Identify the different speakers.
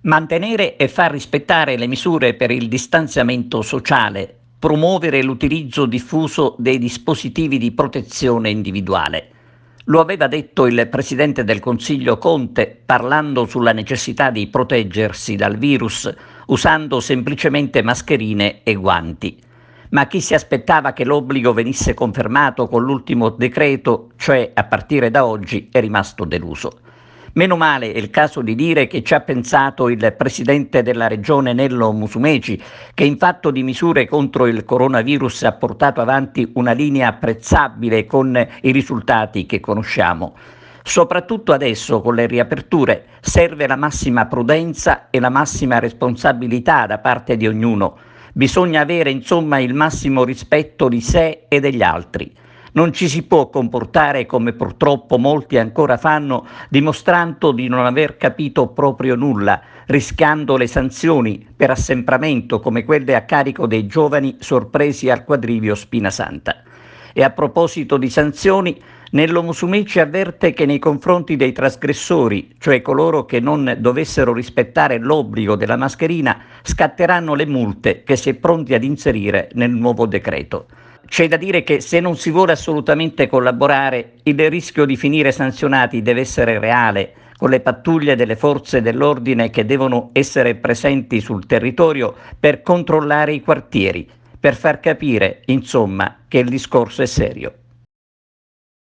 Speaker 1: Mantenere e far rispettare le misure per il distanziamento sociale, promuovere l'utilizzo diffuso dei dispositivi di protezione individuale. Lo aveva detto il Presidente del Consiglio Conte parlando sulla necessità di proteggersi dal virus usando semplicemente mascherine e guanti. Ma chi si aspettava che l'obbligo venisse confermato con l'ultimo decreto, cioè a partire da oggi, è rimasto deluso. Meno male è il caso di dire che ci ha pensato il presidente della regione Nello Musumeci, che in fatto di misure contro il coronavirus ha portato avanti una linea apprezzabile con i risultati che conosciamo. Soprattutto adesso, con le riaperture, serve la massima prudenza e la massima responsabilità da parte di ognuno. Bisogna avere, insomma, il massimo rispetto di sé e degli altri. Non ci si può comportare come purtroppo molti ancora fanno, dimostrando di non aver capito proprio nulla, rischiando le sanzioni per assembramento come quelle a carico dei giovani sorpresi al quadrivio Spinasanta. E a proposito di sanzioni, Nello Musumeci avverte che nei confronti dei trasgressori, cioè coloro che non dovessero rispettare l'obbligo della mascherina, scatteranno le multe che si è pronti ad inserire nel nuovo decreto. C'è da dire che se non si vuole assolutamente collaborare, il rischio di finire sanzionati deve essere reale, con le pattuglie delle forze dell'ordine che devono essere presenti sul territorio per controllare i quartieri, per far capire, insomma, che il discorso è serio.